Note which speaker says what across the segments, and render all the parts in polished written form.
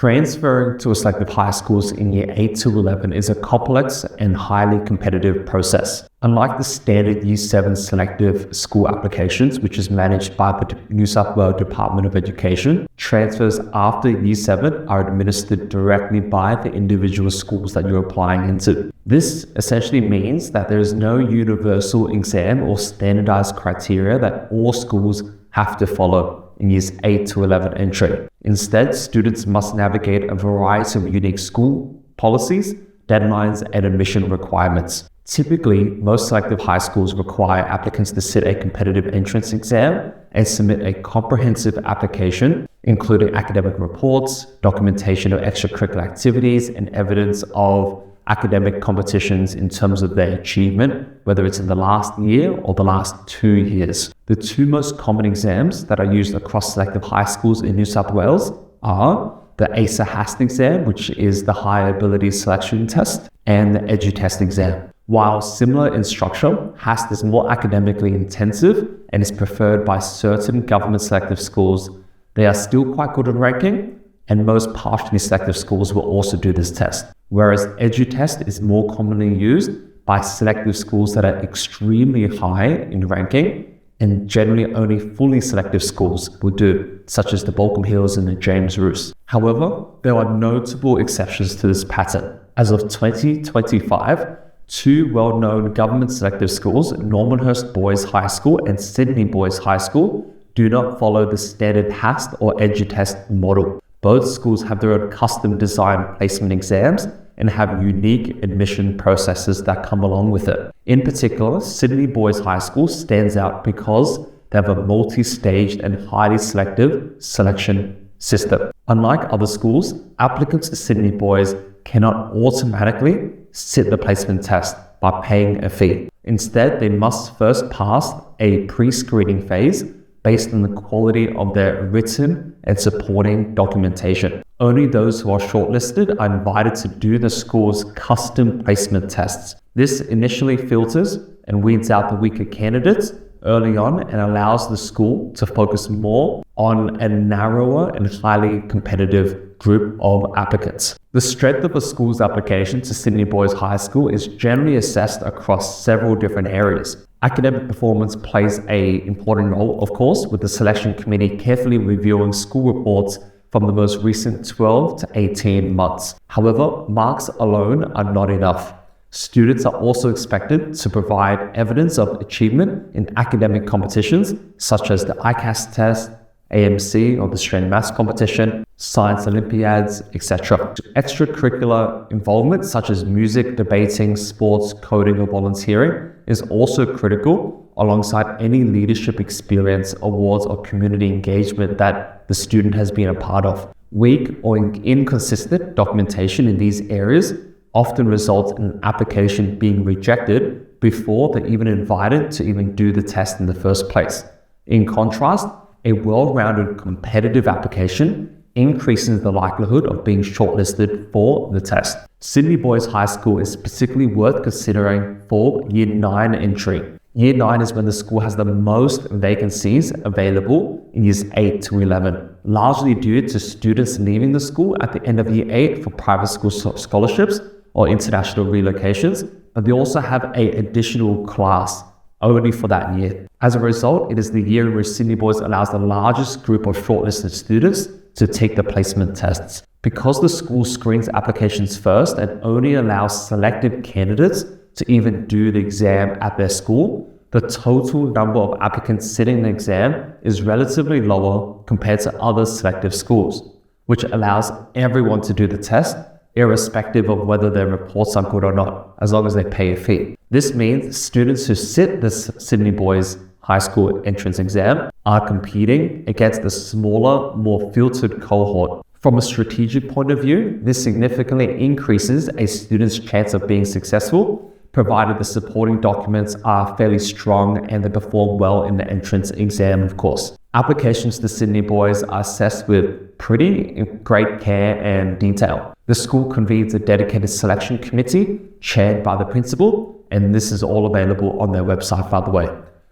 Speaker 1: Transferring to a selective high schools in year 8 to 11 is a complex and highly competitive process. Unlike the standard Year 7 selective school applications, which is managed by the New South Wales Department of Education, transfers after Year 7 are administered directly by the individual schools that you're applying into. This essentially means that there is no universal exam or standardized criteria that all schools have to follow in years 8 to 11 entry. Instead, students must navigate a variety of unique school policies, deadlines, and admission requirements. Typically, most selective high schools require applicants to sit a competitive entrance exam and submit a comprehensive application, including academic reports, documentation of extracurricular activities, and evidence of academic competitions in terms of their achievement, whether it's in the last year or the last 2 years. The two most common exams that are used across selective high schools in New South Wales are the ASA-HAST exam, which is the Higher Ability Selection Test, and the EduTest exam. While similar in structure, HAST is more academically intensive and is preferred by certain government selective schools. They are still quite good at ranking, and most partially selective schools will also do this test. Whereas EduTest is more commonly used by selective schools that are extremely high in ranking, and generally only fully selective schools will do, such as the Baulkham Hills and the James Roos. However, there are notable exceptions to this pattern. As of 2025, two well-known government selective schools, Normanhurst Boys High School and Sydney Boys High School, do not follow the standard HAST or EduTest model. Both schools have their own custom designed placement exams and have unique admission processes that come along with it. In particular, Sydney Boys High School stands out because they have a multi-staged and highly selective selection system. Unlike other schools, applicants to Sydney Boys cannot automatically sit the placement test by paying a fee. Instead, they must first pass a pre-screening phase based on the quality of their written and supporting documentation. Only those who are shortlisted are invited to do the school's custom placement tests. This initially filters and weeds out the weaker candidates early on and allows the school to focus more on a narrower and highly competitive group of applicants. The strength of a school's application to Sydney Boys High School is generally assessed across several different areas. Academic performance plays an important role, of course, with the selection committee carefully reviewing school reports from the most recent 12 to 18 months. However, marks alone are not enough. Students are also expected to provide evidence of achievement in academic competitions such as the ICAS test, AMC or the Australian Maths competition, science Olympiads, etc. Extracurricular involvement such as music, debating, sports, coding or volunteering is also critical alongside any leadership experience, awards or community engagement that the student has been a part of. Weak or inconsistent documentation in these areas often results in an application being rejected before they're even invited to even do the test in the first place. In contrast, a well-rounded competitive application increases the likelihood of being shortlisted for the test. Sydney Boys High School is particularly worth considering for Year 9 entry. Year 9 is when the school has the most vacancies available in Years 8 to 11, largely due to students leaving the school at the end of Year 8 for private school scholarships or international relocations, but they also have an additional class only for that year. As a result, it is the year in which Sydney Boys allows the largest group of shortlisted students to take the placement tests. Because the school screens applications first and only allows selected candidates to even do the exam at their school, the total number of applicants sitting the exam is relatively lower compared to other selective schools, which allows everyone to do the test, irrespective of whether their reports are good or not, as long as they pay a fee. This means students who sit the Sydney Boys High School entrance exam are competing against the smaller, more filtered cohort. From a strategic point of view, this significantly increases a student's chance of being successful, provided the supporting documents are fairly strong and they perform well in the entrance exam, of course. Applications to Sydney Boys are assessed with pretty great care and detail. The school convenes a dedicated selection committee chaired by the principal, and this is all available on their website, by the way.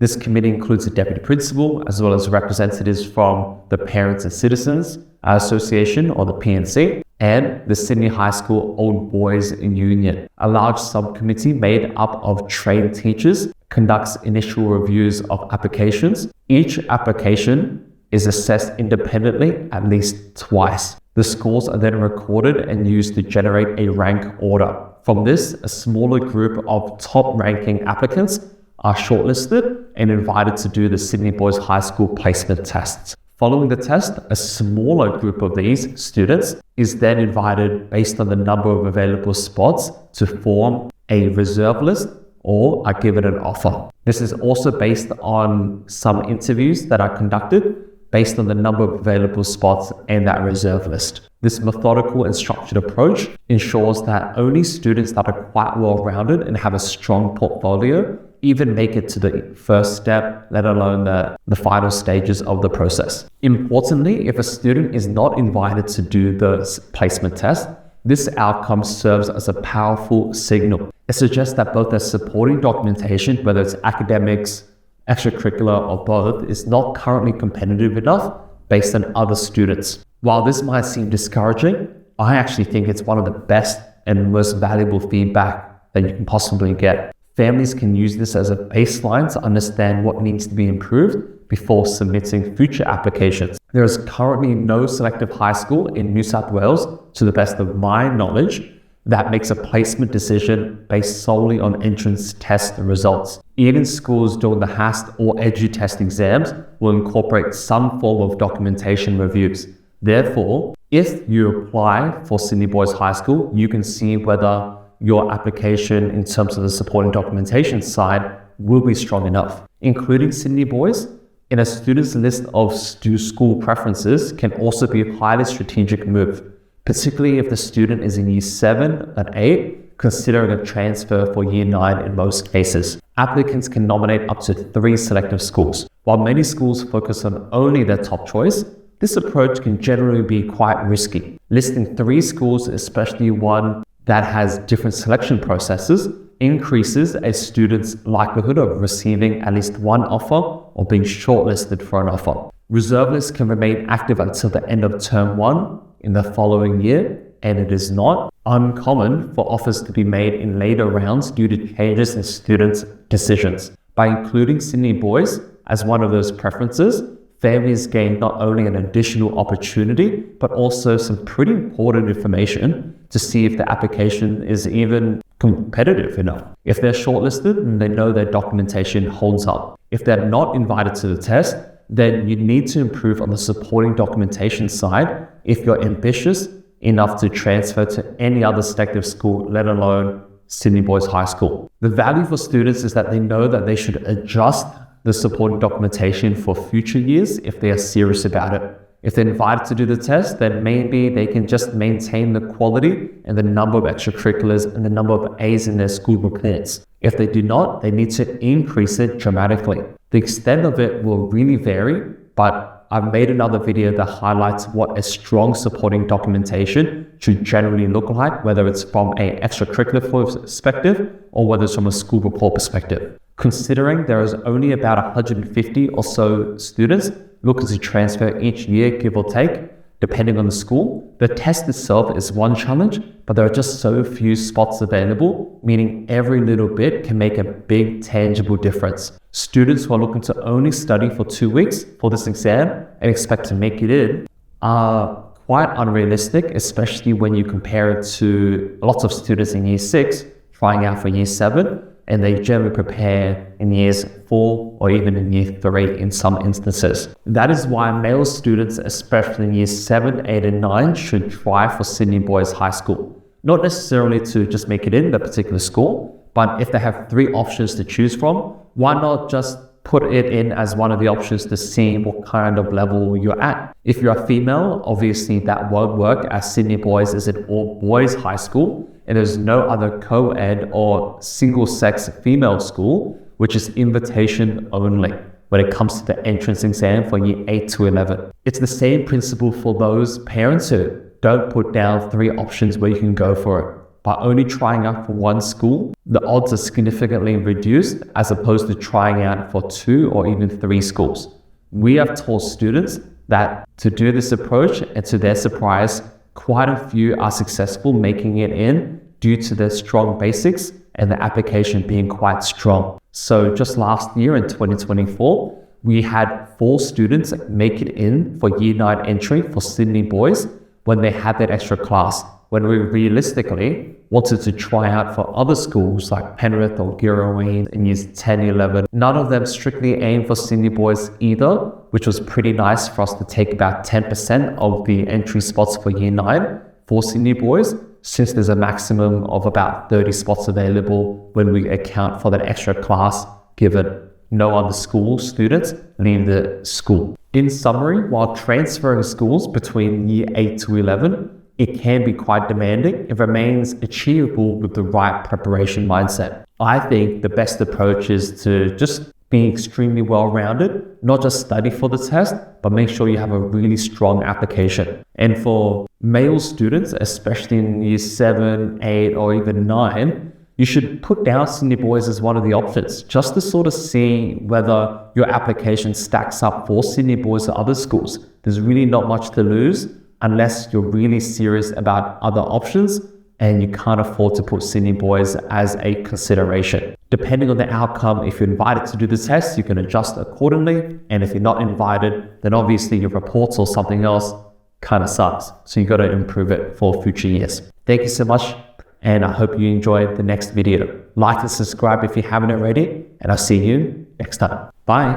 Speaker 1: This committee includes a deputy principal, as well as representatives from the Parents and Citizens Association, or the PNC, and the Sydney High School Old Boys Union. A large subcommittee made up of trained teachers conducts initial reviews of applications. Each application is assessed independently at least twice. The scores are then recorded and used to generate a rank order. From this, a smaller group of top-ranking applicants are shortlisted and invited to do the Sydney Boys High School placement tests. Following the test, a smaller group of these students is then invited, based on the number of available spots, to form a reserve list or are given an offer. This is also based on some interviews that are conducted based on the number of available spots and that reserve list. This methodical and structured approach ensures that only students that are quite well-rounded and have a strong portfolio even make it to the first step, let alone the final stages of the process. Importantly, if a student is not invited to do the placement test, this outcome serves as a powerful signal. It suggests that both their supporting documentation, whether it's academics, extracurricular, or both, is not currently competitive enough based on other students. While this might seem discouraging, I actually think it's one of the best and most valuable feedback that you can possibly get. Families can use this as a baseline to understand what needs to be improved before submitting future applications. There is currently no selective high school in New South Wales, to the best of my knowledge, that makes a placement decision based solely on entrance test results. Even schools doing the HAST or EduTest exams will incorporate some form of documentation reviews. Therefore, if you apply for Sydney Boys High School, you can see whether your application in terms of the supporting documentation side will be strong enough. Including Sydney Boys in a student's list of school preferences can also be a highly strategic move, particularly if the student is in Year 7 and 8, considering a transfer for Year 9 in most cases. Applicants can nominate up to 3 selective schools. While many schools focus on only their top choice, this approach can generally be quite risky. Listing 3 schools, especially one that has different selection processes, increases a student's likelihood of receiving at least one offer or being shortlisted for an offer. Reserve lists can remain active until the end of term 1 in the following year, and it is not uncommon for offers to be made in later rounds due to changes in students' decisions. By including Sydney Boys as one of those preferences, families gain not only an additional opportunity, but also some pretty important information to see if the application is even competitive enough. If they're shortlisted, then they know their documentation holds up. If they're not invited to the test, then you need to improve on the supporting documentation side if you're ambitious enough to transfer to any other selective school, let alone Sydney Boys High School. The value for students is that they know that they should adjust the supporting documentation for future years if they are serious about it. If they're invited to do the test, then maybe they can just maintain the quality and the number of extracurriculars and the number of A's in their school reports. If they do not, they need to increase it dramatically. The extent of it will really vary, but I've made another video that highlights what a strong supporting documentation should generally look like, whether it's from an extracurricular perspective or whether it's from a school report perspective. Considering there is only about 150 or so students looking to transfer each year, give or take, depending on the school, the test itself is one challenge, but there are just so few spots available, meaning every little bit can make a big tangible difference. Students who are looking to only study for 2 weeks for this exam and expect to make it in are quite unrealistic, especially when you compare it to lots of students in Year 6 trying out for Year 7, and they generally prepare in Years 4 or even in Year 3 in some instances. That is why male students, especially in Years 7, 8, and 9, should try for Sydney Boys High School. Not necessarily to just make it in the particular school, but if they have 3 options to choose from, why not just put it in as one of the options to see what kind of level you're at. If you're a female, obviously that won't work, as Sydney Boys is an all-boys high school, and there's no other co-ed or single-sex female school, which is invitation only when it comes to the entrance exam for Year 8 to 11. It's the same principle for those parents who don't put down 3 options where you can go for it. by only trying out for one school, the odds are significantly reduced as opposed to trying out for 2 or even 3 schools. We have told students that to do this approach, and to their surprise, quite a few are successful making it in due to their strong basics and the application being quite strong. So just last year in 2024, we had 4 students make it in for Year 9 entry for Sydney boys when they had that extra class, when we realistically wanted to try out for other schools like Penrith or Girraween in years 10, 11. None of them strictly aimed for Sydney boys either, which was pretty nice for us to take about 10% of the entry spots for Year 9 for Sydney boys, since there's a maximum of about 30 spots available when we account for that extra class given no other school students leave the school. In summary, while transferring schools between Year 8 to 11, it can be quite demanding. It remains achievable with the right preparation mindset. I think the best approach is to just be extremely well-rounded, not just study for the test, but make sure you have a really strong application. And for male students, especially in Year 7, 8, or even 9, you should put down Sydney boys as one of the options, just to sort of see whether your application stacks up for Sydney boys or other schools. There's really not much to lose unless you're really serious about other options and you can't afford to put Sydney boys as a consideration. Depending on the outcome, if you're invited to do the test, you can adjust accordingly. And if you're not invited, then obviously your reports or something else kind of sucks. So you got to improve it for future years. Thank you so much. And I hope you enjoyed the next video. Like and subscribe if you haven't already, and I'll see you next time. Bye.